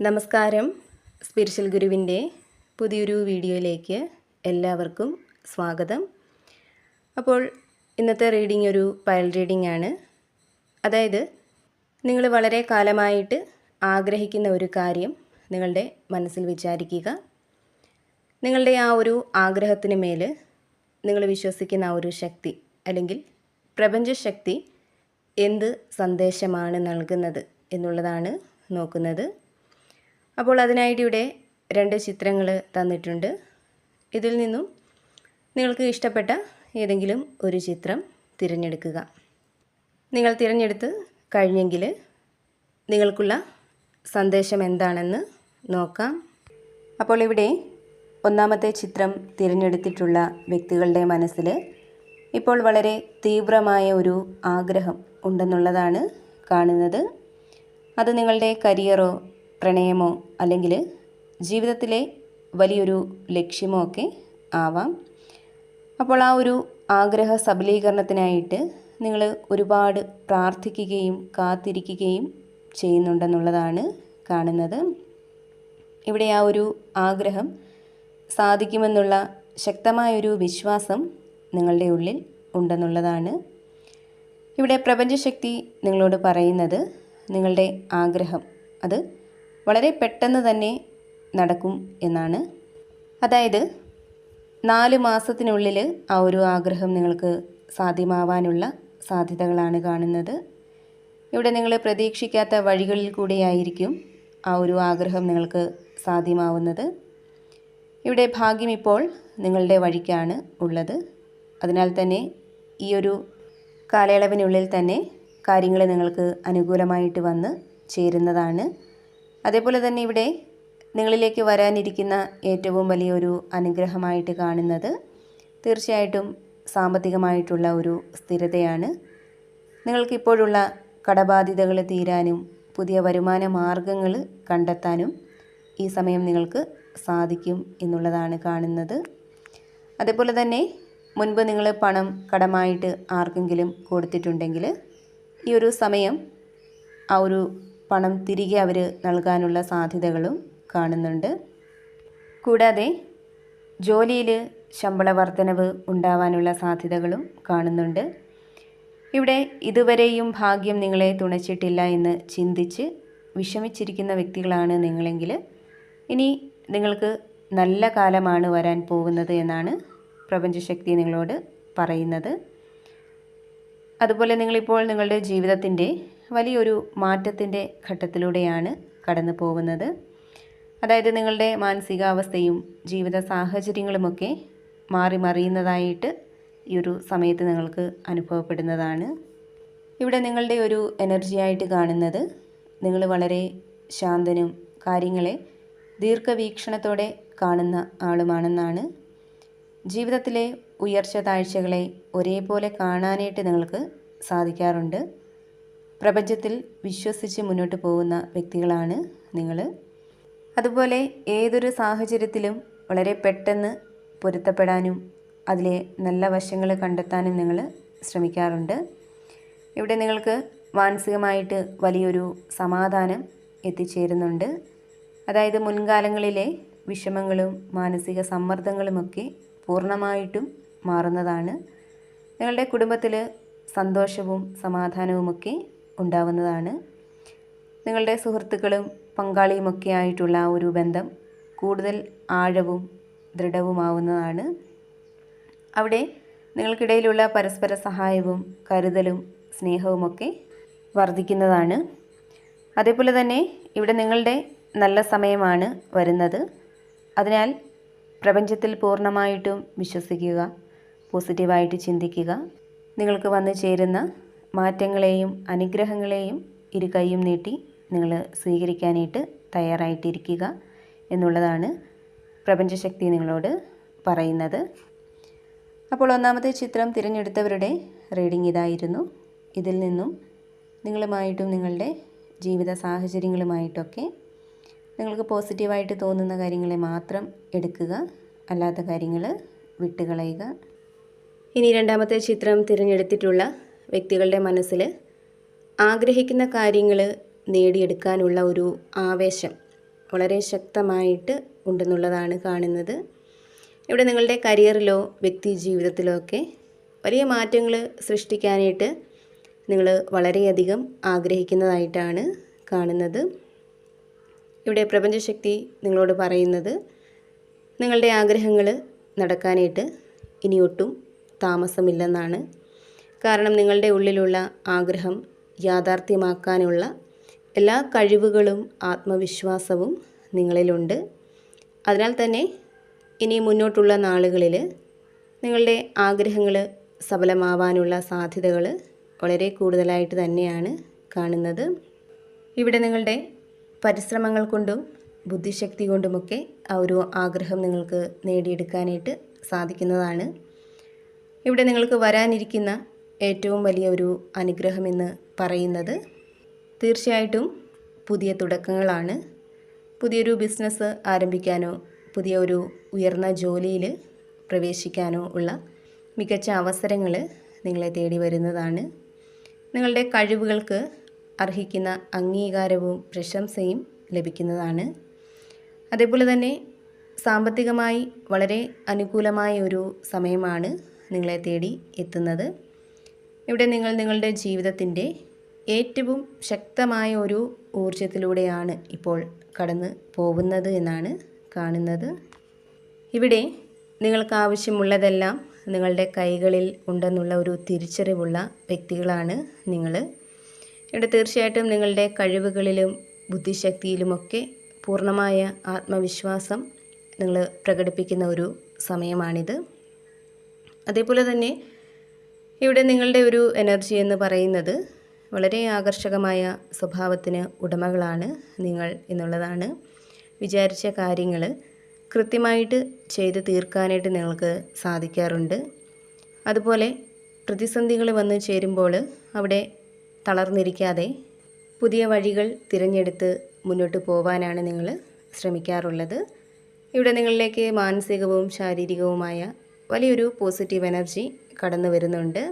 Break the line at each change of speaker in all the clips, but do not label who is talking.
നമസ്കാരം. സ്പിരിച്വൽ ഗുരുവിൻ്റെ പുതിയൊരു വീഡിയോയിലേക്ക് എല്ലാവർക്കും സ്വാഗതം. അപ്പോൾ ഇന്നത്തെ റീഡിംഗ് ഒരു പൈൽ റീഡിംഗ് ആണ്. അതായത് നിങ്ങൾ വളരെ കാലമായിട്ട് ആഗ്രഹിക്കുന്ന ഒരു കാര്യം നിങ്ങളുടെ മനസ്സിൽ വിചാരിക്കുക. നിങ്ങളുടെ ആ ഒരു ആഗ്രഹത്തിന് മേൽ നിങ്ങൾ വിശ്വസിക്കുന്ന ആ ഒരു ശക്തി അല്ലെങ്കിൽ പ്രപഞ്ചശക്തി എന്ത് സന്ദേശമാണ് നൽകുന്നത് എന്നുള്ളതാണ് നോക്കുന്നത്. അപ്പോൾ അതിനായിട്ട് ഇവിടെ 2 ചിത്രങ്ങൾ തന്നിട്ടുണ്ട്. ഇതിൽ നിന്നും നിങ്ങൾക്ക് ഇഷ്ടപ്പെട്ട ഏതെങ്കിലും ഒരു ചിത്രം തിരഞ്ഞെടുക്കുക. നിങ്ങൾ തിരഞ്ഞെടുത്ത് കഴിഞ്ഞെങ്കിൽ നിങ്ങൾക്കുള്ള സന്ദേശം എന്താണെന്ന് നോക്കാം. അപ്പോൾ ഇവിടെ ഒന്നാമത്തെ ചിത്രം തിരഞ്ഞെടുത്തിട്ടുള്ള വ്യക്തികളുടെ മനസ്സിൽ ഇപ്പോൾ വളരെ തീവ്രമായ ഒരു ആഗ്രഹം ഉണ്ടെന്നുള്ളതാണ് കാണുന്നത്. അത് നിങ്ങളുടെ കരിയറോ പ്രണയമോ അല്ലെങ്കിൽ ജീവിതത്തിലെ വലിയൊരു ലക്ഷ്യമോ ഒക്കെ ആവാം. അപ്പോൾ ആ ഒരു ആഗ്രഹ സബലീകരണത്തിനായിട്ട് നിങ്ങൾ ഒരുപാട് പ്രാർത്ഥിക്കുകയും കാത്തിരിക്കുകയും ചെയ്യുന്നുണ്ടെന്നുള്ളതാണ് കാണുന്നത്. ഇവിടെ ആ ഒരു ആഗ്രഹം സാധിക്കുമെന്നുള്ള ശക്തമായൊരു വിശ്വാസം നിങ്ങളുടെ ഉള്ളിൽ ഉണ്ടെന്നുള്ളതാണ്. ഇവിടെ പ്രപഞ്ചശക്തി നിങ്ങളോട് പറയുന്നത് നിങ്ങളുടെ ആഗ്രഹം അത് വളരെ പെട്ടെന്ന് തന്നെ നടക്കും എന്നാണ്. അതായത് 4 മാസത്തിനുള്ളിൽ ആ ഒരു ആഗ്രഹം നിങ്ങൾക്ക് സാധ്യമാവാനുള്ള സാധ്യതകളാണ് കാണുന്നത്. ഇവിടെ നിങ്ങൾ പ്രതീക്ഷിക്കാത്ത വഴികളിൽ കൂടെയായിരിക്കും ആ ഒരു ആഗ്രഹം നിങ്ങൾക്ക് സാധ്യമാവുന്നത്. ഇവിടെ ഭാഗ്യം ഇപ്പോൾ നിങ്ങളുടെ വഴിക്കാണ് ഉള്ളത്. അതിനാൽ തന്നെ ഈ ഒരു കാലയളവിനുള്ളിൽ തന്നെ കാര്യങ്ങൾ നിങ്ങൾക്ക് അനുകൂലമായിട്ട് വന്ന് ചേരുന്നതാണ്. അതേപോലെ തന്നെ ഇവിടെ നിങ്ങളിലേക്ക് വരാനിരിക്കുന്ന ഏറ്റവും വലിയൊരു അനുഗ്രഹമായിട്ട് കാണുന്നത് തീർച്ചയായിട്ടും സാമ്പത്തികമായിട്ടുള്ള ഒരു സ്ഥിരതയാണ്. നിങ്ങൾക്കിപ്പോഴുള്ള കടബാധ്യതകൾ തീരാനും പുതിയ വരുമാന മാർഗങ്ങൾ കണ്ടെത്താനും ഈ സമയം നിങ്ങൾക്ക് സാധിക്കും എന്നുള്ളതാണ് കാണുന്നത്. അതേപോലെ തന്നെ മുൻപ് നിങ്ങൾ പണം കടമായിട്ട് ആർക്കെങ്കിലും കൊടുത്തിട്ടുണ്ടെങ്കിൽ ഈ ഒരു സമയം ആ ഒരു പണം തിരികെ അവർ നൽകാനുള്ള സാധ്യതകളും കാണുന്നുണ്ട്. കൂടാതെ ജോലിയിൽ ശമ്പള വർധനവ് ഉണ്ടാവാനുള്ള സാധ്യതകളും കാണുന്നുണ്ട്. ഇവിടെ ഇതുവരെയും ഭാഗ്യം നിങ്ങളെ തുണച്ചിട്ടില്ല എന്ന് ചിന്തിച്ച് വിഷമിച്ചിരിക്കുന്ന വ്യക്തികളാണ് നിങ്ങളെങ്കിൽ ഇനി നിങ്ങൾക്ക് നല്ല കാലമാണ് വരാൻ പോകുന്നത് എന്നാണ് പ്രപഞ്ചശക്തി നിങ്ങളോട് പറയുന്നത്. അതുപോലെ നിങ്ങളിപ്പോൾ നിങ്ങളുടെ ജീവിതത്തിൻ്റെ വലിയൊരു മാറ്റത്തിൻ്റെ ഘട്ടത്തിലൂടെയാണ് കടന്നു പോകുന്നത്. അതായത് നിങ്ങളുടെ മാനസികാവസ്ഥയും ജീവിത സാഹചര്യങ്ങളുമൊക്കെ മാറി മറിയുന്നതായിട്ട് ഈ ഒരു സമയത്ത് നിങ്ങൾക്ക് അനുഭവപ്പെടുന്നതാണ്. ഇവിടെ നിങ്ങളുടെ ഒരു എനർജിയായിട്ട് കാണുന്നത് നിങ്ങൾ വളരെ ശാന്തനും കാര്യങ്ങളെ ദീർഘവീക്ഷണത്തോടെ കാണുന്ന ആളുമാണെന്നാണ്. ജീവിതത്തിലെ ഉയർച്ച താഴ്ചകളെ ഒരേപോലെ കാണാനായിട്ട് നിങ്ങൾക്ക് സാധിക്കാറുണ്ട്. പ്രപഞ്ചത്തിൽ വിശ്വസിച്ച് മുന്നോട്ട് പോകുന്ന വ്യക്തികളാണ് നിങ്ങൾ. അതുപോലെ ഏതൊരു സാഹചര്യത്തിലും വളരെ പെട്ടെന്ന് പൊരുത്തപ്പെടാനും അതിലെ നല്ല വശങ്ങൾ കണ്ടെത്താനും നിങ്ങൾ ശ്രമിക്കാറുണ്ട്. ഇവിടെ നിങ്ങൾക്ക് മാനസികമായിട്ട് വലിയൊരു സമാധാനം എത്തിച്ചേരുന്നുണ്ട്. അതായത് മുൻകാലങ്ങളിലെ വിഷമങ്ങളും മാനസിക സമ്മർദ്ദങ്ങളുമൊക്കെ പൂർണ്ണമായിട്ടും മാറുന്നതാണ്. നിങ്ങളുടെ കുടുംബത്തിൽ സന്തോഷവും സമാധാനവുമൊക്കെ ഉണ്ടാവുന്നതാണ്. നിങ്ങളുടെ സുഹൃത്തുക്കളും പങ്കാളിയുമൊക്കെ ആയിട്ടുള്ള ആ ഒരു ബന്ധം കൂടുതൽ ആഴവും ദൃഢവുമാവുന്നതാണ്. അവിടെ നിങ്ങൾക്കിടയിലുള്ള പരസ്പര സഹായവും കരുതലും സ്നേഹവുമൊക്കെ വർദ്ധിക്കുന്നതാണ്. അതേപോലെ തന്നെ ഇവിടെ നിങ്ങളുടെ നല്ല സമയമാണ് വരുന്നത്. അതിനാൽ പ്രപഞ്ചത്തിൽ പൂർണ്ണമായിട്ടും വിശ്വസിക്കുക, പോസിറ്റീവായിട്ട് ചിന്തിക്കുക. നിങ്ങൾക്ക് വന്നു ചേരുന്ന മാറ്റങ്ങളെയും അനുഗ്രഹങ്ങളെയും ഇരു കൈയും നീട്ടി നിങ്ങൾ സ്വീകരിക്കാനായിട്ട് തയ്യാറായിട്ടിരിക്കുക എന്നുള്ളതാണ് പ്രപഞ്ചശക്തി നിങ്ങളോട് പറയുന്നത്. അപ്പോൾ ഒന്നാമത്തെ ചിത്രം തിരഞ്ഞെടുത്തവരുടെ റീഡിംഗ് ഇതായിരുന്നു. ഇതിൽ നിന്നും നിങ്ങളുമായിട്ടും നിങ്ങളുടെ ജീവിത സാഹചര്യങ്ങളുമായിട്ടൊക്കെ നിങ്ങൾക്ക് പോസിറ്റീവായിട്ട് തോന്നുന്ന കാര്യങ്ങളെ മാത്രം എടുക്കുക, അല്ലാത്ത കാര്യങ്ങൾ വിട്ടുകളയുക. ഇനി രണ്ടാമത്തെ ചിത്രം തിരഞ്ഞെടുത്തിട്ടുള്ള വ്യക്തികളുടെ മനസ്സിൽ ആഗ്രഹിക്കുന്ന കാര്യങ്ങൾ നേടിയെടുക്കാനുള്ള ഒരു ആവേശം വളരെ ശക്തമായിട്ട് ഉണ്ടെന്നുള്ളതാണ് കാണുന്നത്. ഇവിടെ നിങ്ങളുടെ കരിയറിലോ വ്യക്തി ജീവിതത്തിലോ ഒക്കെ വലിയ മാറ്റങ്ങൾ സൃഷ്ടിക്കാനായിട്ട് നിങ്ങൾ വളരെയധികം ആഗ്രഹിക്കുന്നതായിട്ടാണ് കാണുന്നത്. ഇവിടെ പ്രപഞ്ചശക്തി നിങ്ങളോട് പറയുന്നത് നിങ്ങളുടെ ആഗ്രഹങ്ങൾ നടക്കാനായിട്ട് ഇനിയൊട്ടും താമസമില്ലെന്നാണ്. കാരണം നിങ്ങളുടെ ഉള്ളിലുള്ള ആഗ്രഹം യാഥാർത്ഥ്യമാക്കാനുള്ള എല്ലാ കഴിവുകളും ആത്മവിശ്വാസവും നിങ്ങളിലുണ്ട്. അതിനാൽ തന്നെ ഇനി മുന്നോട്ടുള്ള നാളുകളിൽ നിങ്ങളുടെ ആഗ്രഹങ്ങൾ സഫലമാവാനുള്ള സാധ്യതകൾ വളരെ കൂടുതലായിട്ട് തന്നെയാണ് കാണുന്നത്. ഇവിടെ നിങ്ങളുടെ പരിശ്രമങ്ങൾ കൊണ്ടും ബുദ്ധിശക്തി കൊണ്ടുമൊക്കെ ആ ഒരു ആഗ്രഹം നിങ്ങൾക്ക് നേടിയെടുക്കാനായിട്ട് സാധിക്കുന്നതാണ്. ഇവിടെ നിങ്ങൾക്ക് വരാനിരിക്കുന്ന ഏറ്റവും വലിയ ഒരു അനുഗ്രഹമെന്ന് പറയുന്നത് തീർച്ചയായിട്ടും പുതിയ തുടക്കങ്ങളാണ്. പുതിയൊരു ബിസിനസ് ആരംഭിക്കാനോ പുതിയ ഒരു ഉയർന്ന ജോലിയിൽ പ്രവേശിക്കാനോ ഉള്ള മികച്ച അവസരങ്ങൾ നിങ്ങളെ തേടി വരുന്നതാണ്. നിങ്ങളുടെ കഴിവുകൾക്ക് അർഹിക്കുന്ന അംഗീകാരവും പ്രശംസയും ലഭിക്കുന്നതാണ്. അതേപോലെ തന്നെ സാമ്പത്തികമായി വളരെ അനുകൂലമായ ഒരു സമയമാണ് നിങ്ങളെ തേടി എത്തുന്നത്. ഇവിടെ നിങ്ങൾ നിങ്ങളുടെ ജീവിതത്തിൻ്റെ ഏറ്റവും ശക്തമായ ഒരു ഊർജത്തിലൂടെയാണ് ഇപ്പോൾ കടന്നു പോകുന്നത് എന്നാണ് കാണുന്നത്. ഇവിടെ നിങ്ങൾക്ക് ആവശ്യമുള്ളതെല്ലാം നിങ്ങളുടെ കൈകളിൽ ഉണ്ടെന്നുള്ള ഒരു തിരിച്ചറിവുള്ള വ്യക്തികളാണ് നിങ്ങൾ. ഇവിടെ തീർച്ചയായിട്ടും നിങ്ങളുടെ കഴിവുകളിലും ബുദ്ധിശക്തിയിലുമൊക്കെ പൂർണ്ണമായ ആത്മവിശ്വാസം നിങ്ങൾ പ്രകടിപ്പിക്കുന്ന ഒരു സമയമാണിത്. അതേപോലെ തന്നെ ഇവിടെ നിങ്ങളുടെ ഒരു എനർജി എന്ന് പറയുന്നത് വളരെ ആകർഷകമായ സ്വഭാവത്തിന് ഉടമകളാണ് നിങ്ങൾ എന്നുള്ളതാണ്. വിചാരിച്ച കാര്യങ്ങൾ കൃത്യമായിട്ട് ചെയ്ത് തീർക്കാനായിട്ട് നിങ്ങൾക്ക് സാധിക്കാറുണ്ട്. അതുപോലെ പ്രതിസന്ധികൾ വന്നു ചേരുമ്പോൾ അവിടെ തളർന്നിരിക്കാതെ പുതിയ വഴികൾ തിരഞ്ഞെടുത്ത് മുന്നോട്ട് പോകാനാണ് നിങ്ങൾ ശ്രമിക്കാറുള്ളത്. ഇവിടെ നിങ്ങളിലേക്ക് മാനസികവും ശാരീരികവുമായ വലിയൊരു പോസിറ്റീവ് എനർജി കടന്നു വരുന്നുണ്ട്.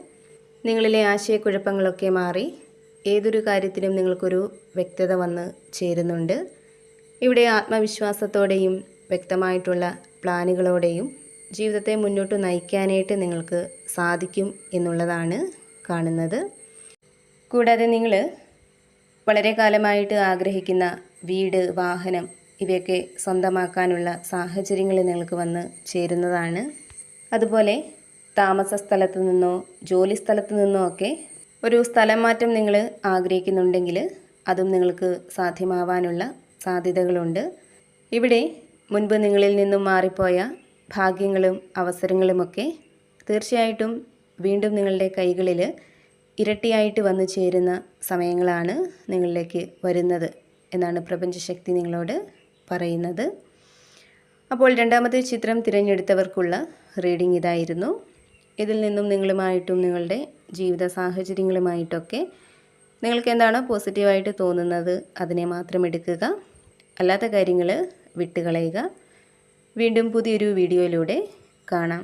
നിങ്ങളിലെ ആശയക്കുഴപ്പങ്ങളൊക്കെ മാറി ഏതൊരു കാര്യത്തിലും നിങ്ങൾക്കൊരു വ്യക്തത വന്ന് ചേരുന്നുണ്ട്. ഇവിടെ ആത്മവിശ്വാസത്തോടെയും വ്യക്തമായിട്ടുള്ള പ്ലാനുകളോടെയും ജീവിതത്തെ മുന്നോട്ട് നയിക്കാനായിട്ട് നിങ്ങൾക്ക് സാധിക്കും എന്നുള്ളതാണ് കാണുന്നത്. കൂടാതെ നിങ്ങൾ വളരെ കാലമായിട്ട് ആഗ്രഹിക്കുന്ന വീട്, വാഹനം ഇവയൊക്കെ സ്വന്തമാക്കാനുള്ള സാഹചര്യങ്ങൾ നിങ്ങൾക്ക് വന്ന് ചേരുന്നതാണ്. അതുപോലെ താമസ സ്ഥലത്തു നിന്നോ ജോലി സ്ഥലത്തു നിന്നോ ഒക്കെ ഒരു സ്ഥലം മാറ്റം നിങ്ങൾ ആഗ്രഹിക്കുന്നുണ്ടെങ്കിൽ അതും നിങ്ങൾക്ക് സാധ്യമാവാനുള്ള സാധ്യതകളുണ്ട്. ഇവിടെ മുൻപ് നിങ്ങളിൽ നിന്നും മാറിപ്പോയ ഭാഗ്യങ്ങളും അവസരങ്ങളുമൊക്കെ തീർച്ചയായിട്ടും വീണ്ടും നിങ്ങളുടെ കൈകളിൽ ഇരട്ടിയായിട്ട് വന്നു ചേരുന്ന സമയങ്ങളാണ് നിങ്ങളിലേക്ക് വരുന്നത് എന്നാണ് പ്രപഞ്ചശക്തി നിങ്ങളോട് പറയുന്നത്. അപ്പോൾ രണ്ടാമത്തെ ചിത്രം തിരഞ്ഞെടുത്തവർക്കുള്ള റീഡിംഗ് ഇതായിരുന്നു. ഇതിൽ നിന്നും നിങ്ങളുമായിട്ടും നിങ്ങളുടെ ജീവിത സാഹചര്യങ്ങളുമായിട്ടൊക്കെ നിങ്ങൾക്ക് എന്താണോ പോസിറ്റീവായിട്ട് തോന്നുന്നത് അതിനെ മാത്രം എടുക്കുക, അല്ലാത്ത കാര്യങ്ങൾ വിട്ടുകളയുക. വീണ്ടും പുതിയൊരു വീഡിയോയിലൂടെ കാണാം.